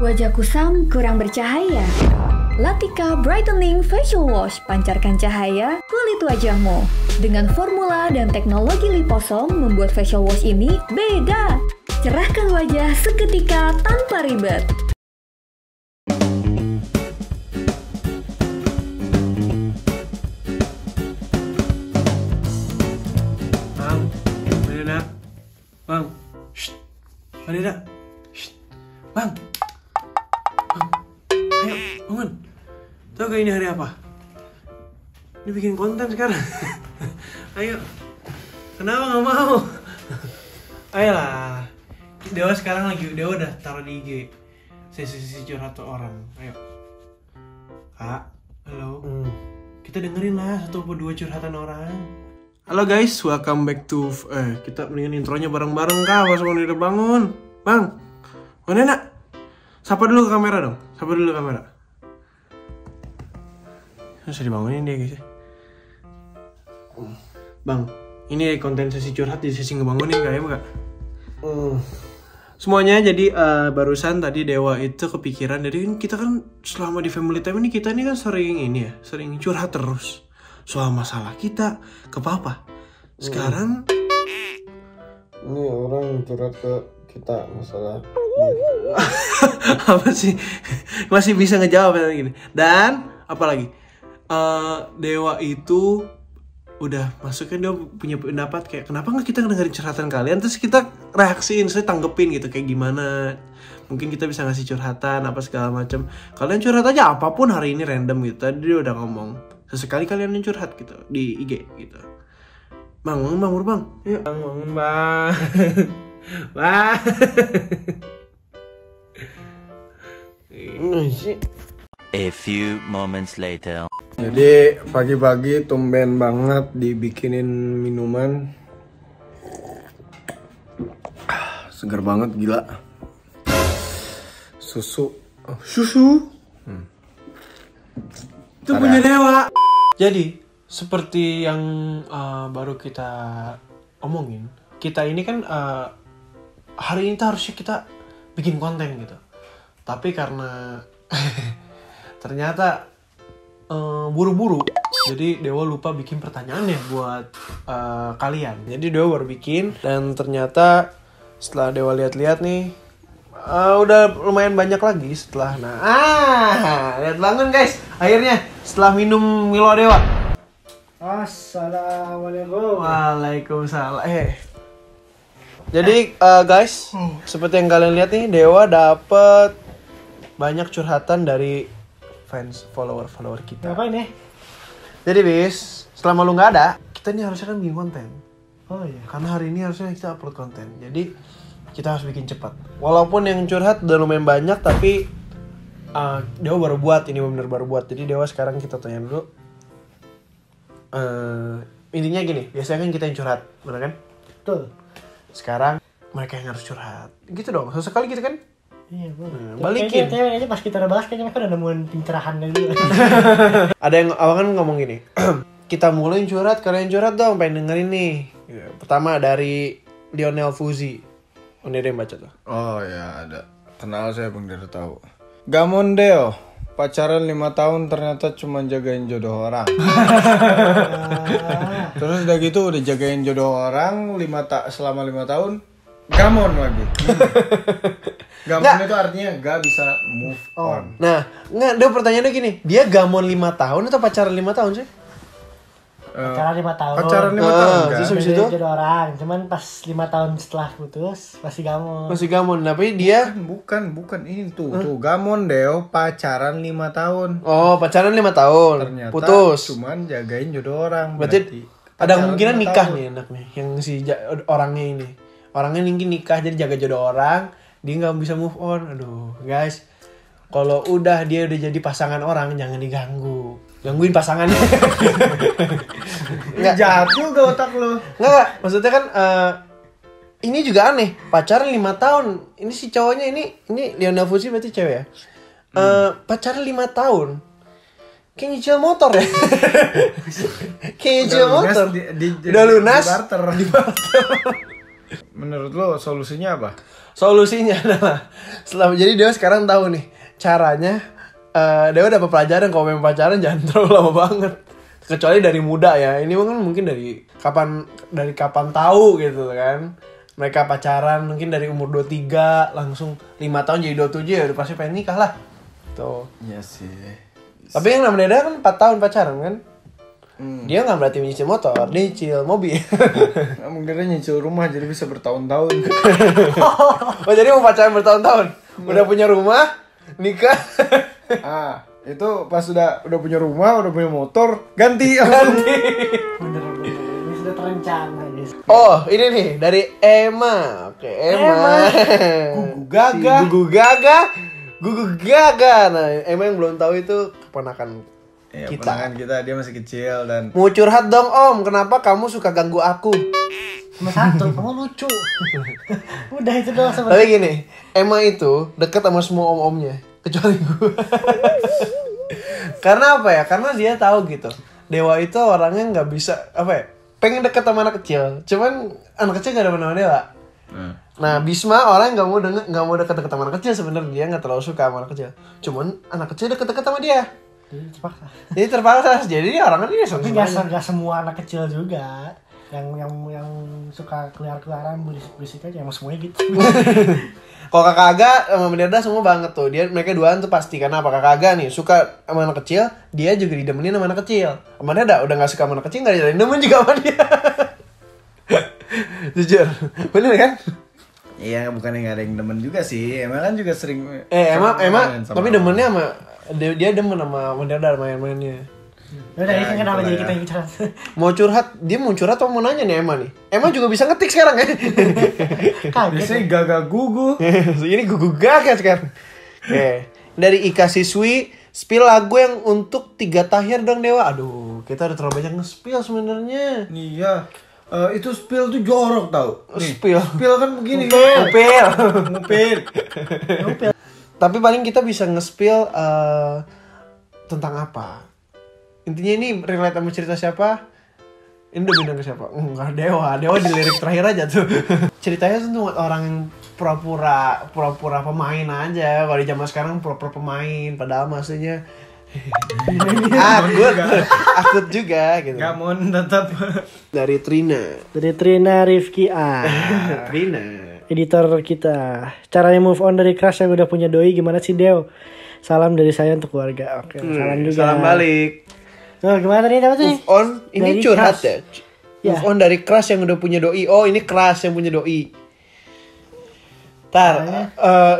Wajah kusam kurang bercahaya. Latika Brightening Facial Wash pancarkan cahaya kulit wajahmu. Dengan formula dan teknologi liposom membuat facial wash ini beda. Cerahkan wajah seketika tanpa ribet. Bang, shh, Marina, shh, bang, ayo bangun. Tahu gak ini hari apa? Ini bikin konten sekarang. Ayo, kenapa nggak mau? Ayolah, Dewa sekarang Dewa udah taruh di IG sesi curhat orang. Ayo, Kak, halo, kita dengerin lah 1 atau 2 curhatan orang. Halo guys, welcome back to kita mendingan intronya bareng-bareng kak, pas udah bangun. Bang, mana nak? Sapa dulu ke kamera dong, sapa dulu ke kamera. Bisa dibangunin dia guys. Bang, ini konten sesi curhat di sesi ngebangunin kayaknya kak. Semuanya jadi barusan tadi Dewa itu kepikiran, jadi kita kan selama di family time ini kita ini kan sering curhat terus. Soal masalah kita ke papa. Sekarang ini orang curhat ke kita masalah apa sih? Masih bisa ngejawab gini. Dan apalagi Dewa itu udah masukkan, dia punya pendapat kayak kenapa nggak kita dengerin curhatan kalian terus kita reaksiin, saya tanggepin gitu kayak gimana. Mungkin kita bisa ngasih curhatan apa segala macam. Kalian curhat aja apapun hari ini random gitu. Tadi dia udah ngomong. Sesekali kalian yang curhat gitu di IG gitu. Bang, bangun bang. Yuk. Bangun bang. Bang. A few moments later. Jadi pagi-pagi tumben banget dibikinin minuman. Segar banget gila. Susu. Itu punya Dewa. Jadi seperti yang baru kita omongin, kita ini kan hari ini harusnya kita bikin konten gitu. Tapi karena ternyata buru-buru, jadi Dewa lupa bikin pertanyaannya buat kalian. Jadi Dewa baru bikin dan ternyata setelah Dewa lihat-lihat nih udah lumayan banyak lagi setelah lihat bangun guys akhirnya setelah minum Milo Dewa. Assalamualaikum. Waalaikumsalam. Jadi guys, seperti yang kalian lihat nih, Dewa dapet banyak curhatan dari fans follower kita. Ngapain ya? Jadi bis, selama lu nggak ada, kita nih harusnya kan bikin konten. Oh iya. Karena hari ini harusnya kita upload konten. Jadi kita harus bikin cepat. Walaupun yang curhat udah lumayan banyak, tapi Dewa baru buat, ini bener baru buat. Jadi Dewa sekarang kita tanya dulu. Intinya gini, biasanya kan kita yang curhat, bener kan? Betul. Sekarang mereka yang harus curhat. Gitu dong, sesekali gitu kan? Iya, boleh. Balikin. Kayaknya pas kita udah bahas, kayaknya mereka udah nemuin pencerahannya dulu. Ada yang awal kan ngomong gini, kita mulai curhat, kalian curhat dong, pengen dengerin nih. Pertama dari Lionel Fuzi. Udah yang baca tuh. Oh ya ada. Kenal saya Bang Dero tahu. Gamondeo, pacaran 5 tahun ternyata cuma jagain jodoh orang. Terus udah gitu udah jagain jodoh orang selama 5 tahun. Gamon lagi. Gamon itu artinya gak bisa move on. Nah, dia pertanyaannya gini, dia gamon 5 tahun atau pacaran 5 tahun sih? Pacaran 5 tahun. Pacaran 5 tahun kan? Terus habis itu? Jodoh orang, cuman pas 5 tahun setelah putus masih gamon. Masih gamon, tapi dia Bukan ini tuh Gamon Deo pacaran 5 tahun. oh, pacaran 5 tahun. Ternyata putus. cuman jagain jodoh orang. Berarti ada kemungkinan nikah nih anak nih, yang si orangnya ini. Orangnya mungkin nikah jadi jaga jodoh orang, dia nggak bisa move on. Aduh, guys. Kalau dia udah jadi pasangan orang, jangan diganggu. Gangguin pasangannya. Nggak jahat juga otak lu. Nggak, maksudnya kan ini juga aneh. Pacaran 5 tahun. Ini si cowoknya ini Lionel Fuzi berarti cewek ya. Pacaran 5 tahun. Kayak nyicil motor ya. Kayak nyicil motor. Udah lunas di barter. Menurut lo solusinya apa? Solusinya adalah jadi Dewa sekarang tahu nih caranya. Dewa dapat pelajaran kalau memang pacaran jangan terlalu lama banget. Kecuali dari muda ya. Ini kan mungkin dari kapan tahu gitu kan. Mereka pacaran mungkin dari umur 23 langsung 5 tahun jadi 27 ya udah pasti pengen nikah lah. Tuh. Iya sih. Tapi yang namanya Deda kan 4 tahun pacaran kan. Dia nggak berarti nyicil motor, dia nyicil mobil. Mungkin dia nyicil rumah jadi bisa bertahun-tahun. Oh jadi mau pacaran bertahun-tahun? Udah punya rumah, nikah. Itu pas udah punya rumah, udah punya motor, ganti. Bener-bener ini sudah terencana guys. Oh ini nih dari Emma. Oke Emma. Gugu Gaga. Nah Emma yang belum tahu itu keponakan kita. Ponakan kita, dia masih kecil dan Mau curhat dong Om, kenapa kamu suka ganggu aku? Cuma satu, kamu lucu. Udah itu doang sebenarnya. Tapi gini, Emma itu deket sama semua om-omnya, kecuali gue. Karena apa ya? Karena dia tahu gitu. Dewa itu orangnya nggak bisa pengen deket sama anak kecil. Cuman anak kecil nggak ada nama Dewa. Nah Bisma orang nggak mau deket-deket sama anak kecil sebenarnya, dia nggak terlalu suka sama anak kecil. Cuman anak kecil deket-deket sama dia. Jadi terpaksa. Jadi dia orangnya dia tapi nggak semua anak kecil juga yang suka keluar-keluaran berisik aja, emang semuanya gitu. Kalau Kakak Aga sama Menderda semua banget tuh. Mereka duaan tuh pasti. Karena apa? Kakak Aga nih suka sama anak kecil, dia juga didemenin sama anak kecil. Sama Menderda udah gak suka sama anak kecil, gak demen juga sama dia. Jujur, bener kan? iya bukannya nggak ada yang demen juga sih. Emang kan juga sering. Emang tapi demennya sama dia demen sama Menderda main-mainnya. Udah ini kan kenapa jadi kita yang bicara. Mau curhat atau mau nanya nih Emma nih? Emma juga bisa ngetik sekarang ya. Biasanya gaga gugu. Ini gugu gaga sekarang. Oke. Dari Ika Siswi, spill lagu yang untuk 3 tahir dong Dewa. Aduh, kita udah terlalu banyak nge-spill sebenarnya. Iya. Itu spill tuh jorok tau. Spill kan begini. Ngupil. Tapi paling kita bisa nge-spill tentang apa? Intinya ini relate sama cerita siapa? Ini udah bintang ke siapa? Enggak, Dewa di lirik terakhir aja tuh. Ceritanya tuh orang yang pura-pura pemain aja. Kalau di zaman sekarang pura-pura pemain, padahal maksudnya akut juga gitu. Gak mau tetap. Dari Trina Rifki A. Trina. Editor kita. Caranya move on dari crush yang udah punya doi gimana sih Dew? Salam dari saya untuk keluarga. Oke, salam juga. Salam balik. Oh, gimana nih dapat nih? Move on, ini Dari curhat crush. ya. Move on dari crush yang udah punya doi. Oh, ini crush yang punya doi.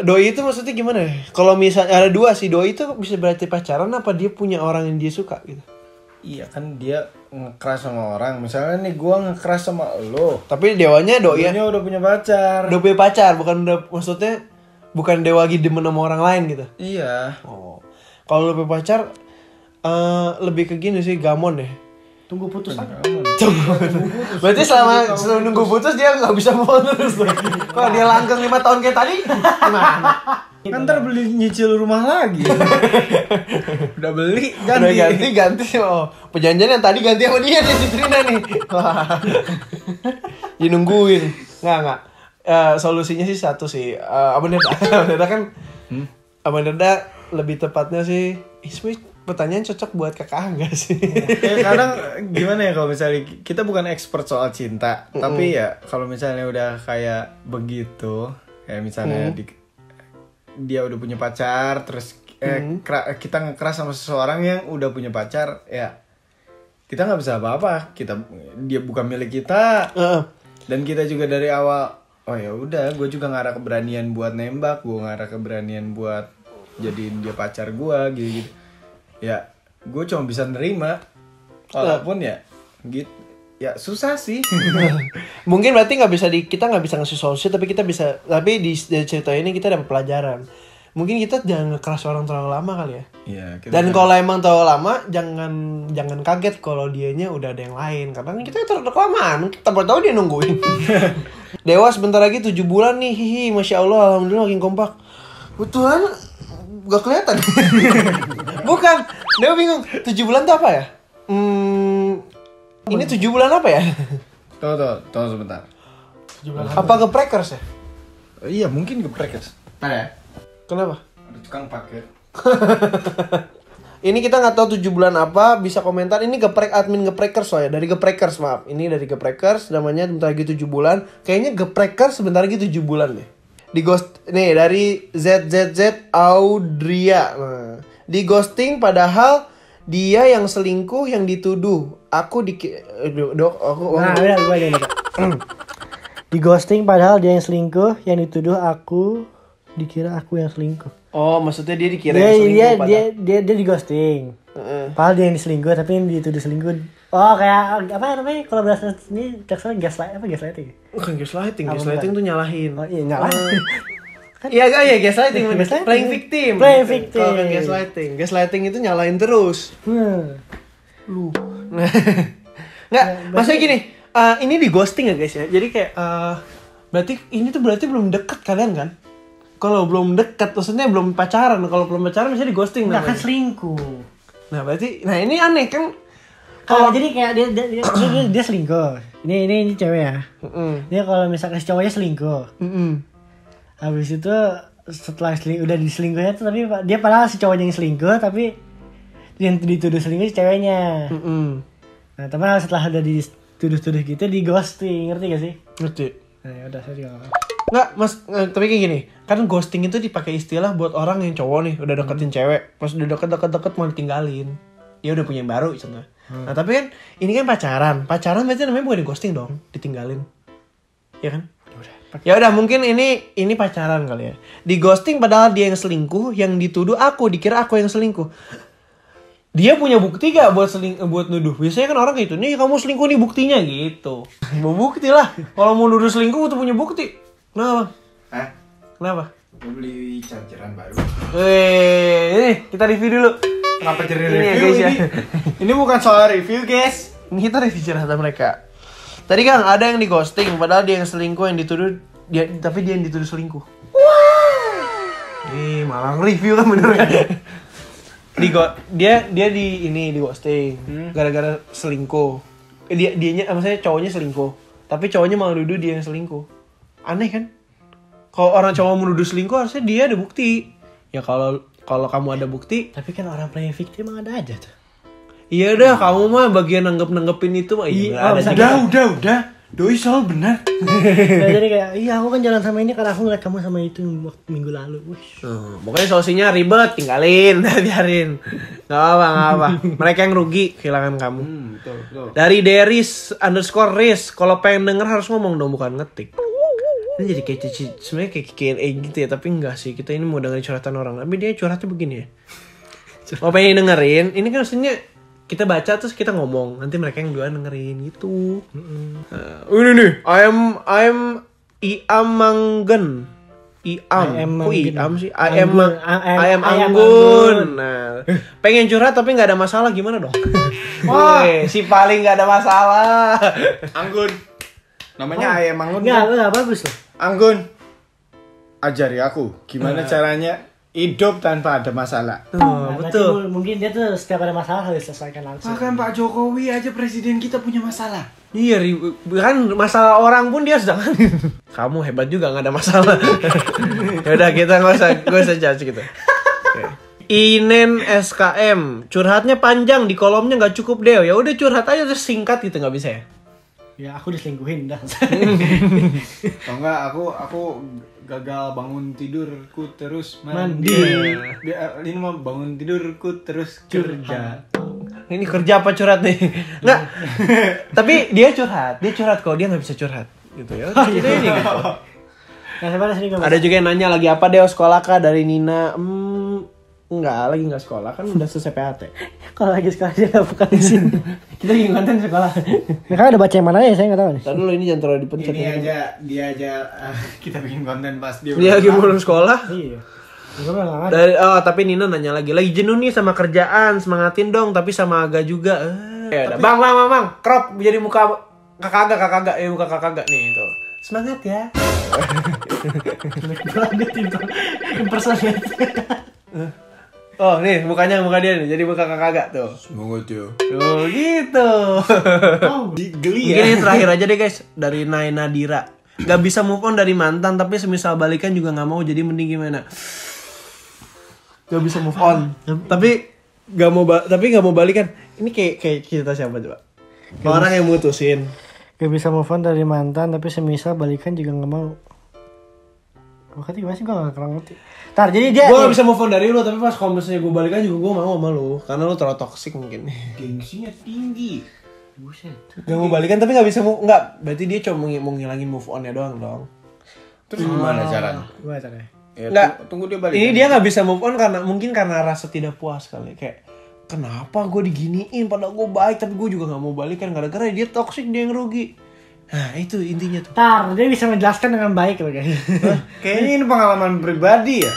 Doi itu maksudnya gimana? Kalau misalnya ada 2 sih, doi itu bisa berarti pacaran apa dia punya orang yang dia suka gitu. Iya kan dia nge-crush sama orang. Misalnya nih gua nge-crush sama lo. Tapi dewanya doi Dia udah punya pacar. udah punya pacar, maksudnya bukan dewa lagi demen sama orang lain gitu. Iya. Oh. Kalau lu punya pacar lebih ke gini sih, gamon ya. Tunggu putus aja. Berarti selama nunggu putus dia nggak bisa mau terus tuh. Kalau dia langgeng 5 tahun kayak tadi, gimana? Kan ntar beli nyicil rumah lagi. Udah beli ganti. Oh, perjanjian yang tadi ganti sama dia nih si Trina nih. Wah. Dinungguin. Nggak. Solusinya sih satu sih. Abang Deda kan. Abang Deda lebih tepatnya sih. Pertanyaan cocok buat kakak enggak sih? Ya kadang gimana ya kalau misalnya kita bukan expert soal cinta, tapi ya kalau misalnya udah kayak begitu, kayak misalnya dia udah punya pacar, terus kita nge-crush sama seseorang yang udah punya pacar, ya kita nggak bisa apa-apa. Dia bukan milik kita, dan kita juga dari awal, oh ya udah, gue juga nggak ada keberanian buat nembak, gue nggak ada keberanian buat jadiin dia pacar gue, gitu. Ya, gue cuma bisa nerima, walaupun ya, gitu, ya susah sih. Mungkin berarti kita nggak bisa ngasih solusi, tapi di cerita ini kita dapat pelajaran. Mungkin kita jangan nge-crush orang terlalu lama kali ya. Iya. Dan kalau emang terlalu lama, jangan kaget kalau dianya udah ada yang lain, karena kita terlalu kelamaan, kita baru tahu dia nungguin. Dewa sebentar lagi 7 bulan nih, masya Allah, alhamdulillah makin kompak. Betulan. Gak kelihatan. Bukan. Dewa bingung. 7 bulan tuh apa ya? Ini 7 bulan apa ya? Tunggu sebentar. Apa geprekers ya? Iya mungkin geprek ya. Kenapa? Ada tukang paket. Ini kita nggak tahu 7 bulan apa, bisa komentar. Ini geprek admin geprekers soalnya, dari geprekers maaf. Ini dari geprekers, namanya bentar lagi 7 bulan. Kayaknya geprekers sebentar lagi 7 bulan deh. Di ghost nih dari ZZZ Audria. Nah, di ghosting padahal dia yang selingkuh yang dituduh. Aku udah di ghosting padahal dia yang selingkuh, yang dituduh aku, dikira aku yang selingkuh. Oh, maksudnya dia dikira yang selingkuh dia di ghosting. Padahal dia yang diselingkuh tapi yang dituduh selingkuh. Oh, kayak apa namanya? Kalau bahasa ini teksnya gaslighting. Bukan gaslighting, gaslighting tuh nyalahin. Oh iya, nyalahin. Iya gaslighting. Playing victim. Kalau kan gaslighting itu nyalahin terus. Lu. Nggak, maksudnya gini, ini di ghosting ya guys ya. Jadi kayak berarti belum deket kalian kan? Kalau belum dekat, maksudnya belum pacaran. Kalau belum pacaran bisa di ghosting. Nggak kan selingkuh. Nah berarti, ini aneh kan? Jadi kayak dia selingkuh. Ini cewek ya. Dia kalau misalkan si cowoknya selingkuh. Habis itu setelah udah diselingkuhnya tuh, tapi dia padahal si cowoknya yang selingkuh, tapi yang dituduh selingkuh si ceweknya. Nah, tapi setelah udah dituduh gitu di ghosting, ngerti gak sih? Ngerti. Nah, ya udah saya juga. Nggak, mas, tapi kayak gini, kan ghosting itu dipakai istilah buat orang yang cowok nih udah deketin cewek, pas udah deket mau ditinggalin, dia udah punya yang baru contohnya. Nah tapi kan ini kan pacaran berarti namanya bukan di ghosting dong, ditinggalin, ya kan? Ya udah mungkin ini pacaran kali ya. Di ghosting padahal dia yang selingkuh, yang dituduh aku, dikira aku yang selingkuh. Dia punya bukti gak buat nuduh? Biasanya kan orang gitu, nih kamu selingkuh nih buktinya gitu. Mau bukti lah. Kalau mau nuduh selingkuh tuh punya bukti. Kenapa? Kenapa? Gue beli chargeran baru. Kita review dulu. Kenapa jadi Ini ya, review guys, ya. Ini bukan soal review guys. Ini kita review cerita mereka. Tadi kan ada yang di ghosting, padahal dia yang selingkuh, yang dituduh tapi dia yang dituduh selingkuh. Nih malah review kan bener kan? Dia di ghosting gara-gara selingkuh. Maksudnya cowoknya selingkuh, tapi cowoknya malah nuduh dia yang selingkuh. Aneh kan? Kalau orang cowok menuduh selingkuh harusnya dia ada bukti. Ya kalau kamu ada bukti, tapi kan orang playing victim emang ada aja tuh. Iya dah, kamu mah bagian nanggepin itu mah. Udah. Doi selalu benar. Nah, jadi kayak, aku kan jalan sama ini karena aku ngeliat kamu sama itu minggu lalu. Pokoknya solusinya ribet, tinggalin, biarin. Gak apa. Mereka yang rugi kehilangan kamu. Betul. Dari Deris_Riz, kalau pengen denger harus ngomong dong, bukan ngetik. Ini jadi kayak sebenarnya kayak Q&A gitu ya, tapi enggak sih. Kita ini mau dengerin curhatan orang, tapi dia curhatnya begini ya. Mau pengen dengerin, ini kan maksudnya kita baca terus kita ngomong, nanti mereka yang duluan dengerin gitu. Ini nih, I'm Iamanggen. Iam sih. I am Anggun. Nah, pengen curhat tapi nggak ada masalah gimana dong? Wah, si paling nggak ada masalah. Anggun. Namanya Ayam Anggun. Enggak bagus loh. Anggun. Ajari aku gimana caranya hidup tanpa ada masalah. Betul. Mungkin dia tuh setiap ada masalah harus selesaikan langsung. Bahkan Pak Jokowi aja presiden kita punya masalah. Iya, kan masalah orang pun dia sedang. Kamu hebat juga nggak ada masalah. Yaudah kita nggak usah judge gitu. Okay. Inen SKM, curhatnya panjang di kolomnya nggak cukup deh. Ya udah curhat aja terus singkat gitu, nggak bisa ya? Ya aku diselingkuhin dah. Kalau enggak aku gagal bangun tidurku terus mandi. Ini mah bangun tidurku terus kerja. Ini kerja apa curhat nih? Nggak. Tapi dia curhat kalau dia nggak bisa curhat gitu ya. Jadi ini gitu. Ada juga yang nanya lagi apa deh sekolah kah dari Nina. Lagi nggak sekolah kan udah selesai PAT. Kalau lagi sekolah dia nggak bukan di sini. Kita lagi konten sekolah. Mereka ada baca yang mana ya, saya nggak tahu nih. Tadi dulu ini jangan terlalu dipencet. Dia aja kita bikin konten pas dia lagi pulang sekolah. Iya. Tapi Nina nanya lagi jenuh nih sama kerjaan, semangatin dong tapi sama Aga juga. Ya udah, bang, crop jadi muka kakak agak, muka kakak agak nih itu. Semangat ya. Impersonate. Oh nih muka dia nih, jadi muka kakak agak tuh. Semoga tuh. Oh gitu. Geli ya. Mungkin ini terakhir aja deh guys dari Nai Nadira. Gak bisa move on dari mantan, tapi semisal balikan juga gak mau, jadi mending gimana? Gak bisa move on, tapi gak mau balikan. Ini kayak kita siapa coba? Orang yang mutusin. Gak bisa move on dari mantan, tapi semisal balikan juga gak mau. Makanya gimana sih, gue gak ngerti. Ntar, jadi dia... Gue gak bisa move on dari lu, tapi pas kalau misalnya gue balikan juga gue mau sama lu. Karena lu terlalu toxic mungkin. Gengsinya tinggi. Buset. Gak mau balikan tapi gak bisa move, enggak. Berarti dia cuma mau ngilangin move on-nya doang dong. Terus gimana caranya? Gimana caranya? Ya, Enggak, tunggu dia balik. ini dia gak bisa move on karena rasa tidak puas kali. Kayak, kenapa gue diginiin padahal gue baik, tapi gue juga gak mau balikan. Gara-gara dia toxic, dia yang rugi. Nah itu intinya tuh. Ntar, dia bisa menjelaskan dengan baik loh guys. Kayaknya ini pengalaman pribadi ya.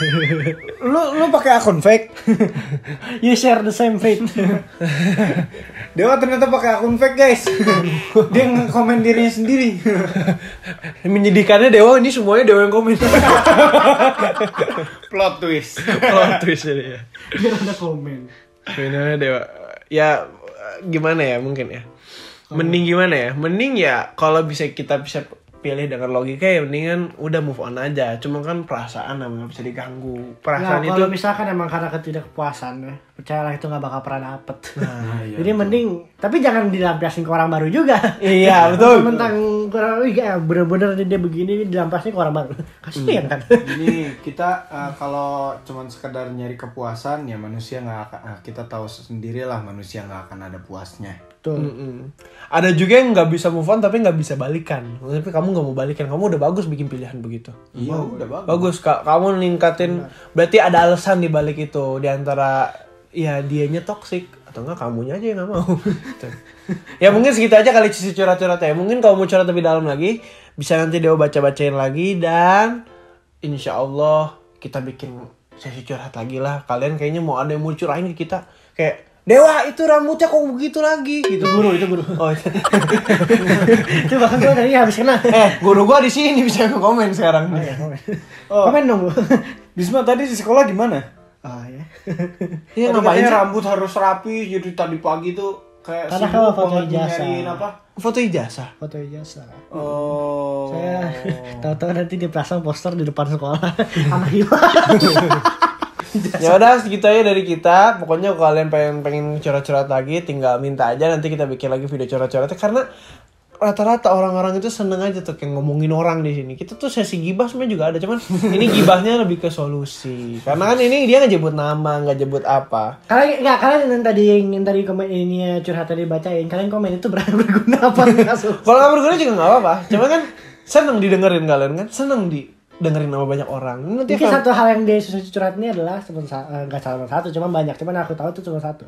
Lu pakai akun fake. You share the same fate. Dewa ternyata pakai akun fake guys. Dia nge-komen dirinya sendiri. Menyedihkannya Dewa, ini semuanya Dewa yang komen. Plot twist. Plot twist ini ya. Biar ada komen. Sebenarnya Dewa, ya gimana ya mungkin ya. Mending gimana ya? Mending ya kalau kita bisa pilih dengan logika ya mendingan udah move on aja. Cuma kan perasaan nggak bisa diganggu. Perasaan Nah, itu kalau misalkan emang karena ketidakpuasan, percayalah itu nggak bakal pernah dapet. Iya, Jadi mending, tapi jangan dilampiasin ke orang baru juga. Iya, betul. Tentang bener-bener dia begini dilampiasin ke orang baru. Kasihan kan. Ini kita kalau cuman sekedar nyari kepuasan ya manusia nggak akan, kita tahu sendirilah manusia nggak akan ada puasnya. Tuh. ada juga yang nggak bisa move on tapi nggak bisa balikan. Tapi kamu nggak mau balikan, kamu udah bagus bikin pilihan begitu. Iya udah bagus. Bagus, kamu ningkatin. Berarti ada alasan di balik itu, di antara ya dianya toksik atau enggak kamunya aja yang nggak mau. Ya mungkin segitu aja kali sisi curhat-curhatnya. Mungkin kalau mau curhat lebih dalam lagi bisa nanti Dewa baca-bacain lagi, dan insya Allah kita bikin sesi curhat lagi lah. Kalian kayaknya mau ada yang mau curahin ke kita kayak, Dewa itu rambutnya kok begitu lagi gitu. Itu guru. Oh, Itu bahkan gue tadi habis kena. guru gua di sini bisa komen sekarang. Komen dong. Bisma tadi di sekolah gimana? Ah ya. Iya, Tadi ngapain katanya sih? rambut harus rapi, jadi tadi pagi tuh kayak Karena sibuk kalau foto banget ijazah. nyariin apa? Foto ijazah. Foto ijazah. Oh. Saya tahu-tahu nanti dipasang poster di depan sekolah. Anak hilang. Ya udah segitu aja dari kita. Pokoknya kalau kalian pengen curhat-curhat lagi, tinggal minta aja, nanti kita bikin lagi video curhat-curhatnya. Karena rata-rata orang-orang itu seneng aja tuh kayak ngomongin orang di sini. Kita tuh sesi gibah sebenarnya juga ada, cuman ini gibahnya lebih ke solusi. Karena kan ini dia nggak jebut nama, nggak jebut apa. Kalian yang tadi komen ini curhat tadi bacain, kalian komen itu berguna apa enggak? Kalau nggak berguna juga nggak apa-apa. Cuma kan seneng didengerin kalian kan, seneng dengerin nama banyak orang. Nanti Mungkin satu hal yang dia curhat ini adalah nggak cuma satu, cuma banyak. Cuman aku tahu itu cuma satu.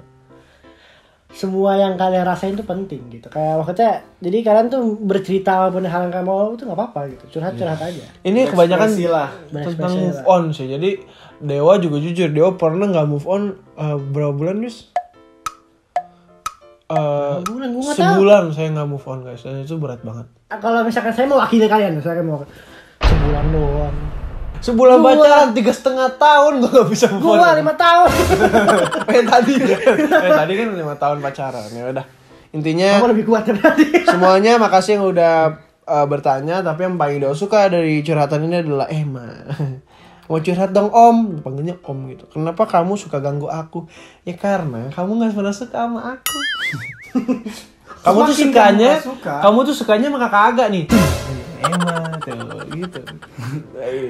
Semua yang kalian rasain itu penting gitu. Kayak maksudnya, jadi kalian tuh bercerita walaupun hal yang kalian mau itu nggak apa-apa gitu. Curhat aja. ini kebanyakan Berekspresi lah. tentang move on sih. Jadi Dewa juga jujur, Dewa pernah nggak move on berapa bulan guys? Bulan, gua nggak Sebulan saya nggak move on guys, dan itu berat banget. Kalau misalkan saya mau wakili kalian, misalkan mau sebulan doang. Sebulan pacaran 3,5 tahun gue gak bisa move on. Gua 5 tahun. Kayak tadi kan 5 tahun pacaran. Ya udah, intinya Kamu lebih kuat dari semuanya makasih yang udah bertanya. Tapi yang paling Dewa suka dari curhatan ini adalah Emma. Mau curhat dong om, panggilnya om gitu. Kenapa kamu suka ganggu aku? Ya karena kamu gak pernah suka sama aku. Kamu tuh sukanya sama kakak Aga nih. Emma tuh gitu.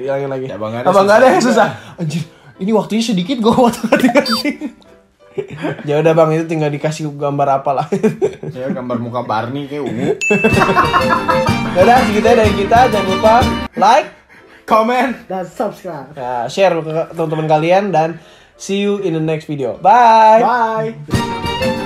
Yang lagi. Abang gak ada yang susah. Anjir, ini waktunya sedikit gue waktu ganti. Ya udah bang, itu tinggal dikasih gambar apa lah. Ya gambar muka Barney kayak ungu. Ya udah segitu aja dari kita. Jangan lupa like, Comment. dan subscribe. share ke teman-teman kalian, dan see you in the next video. Bye. Bye.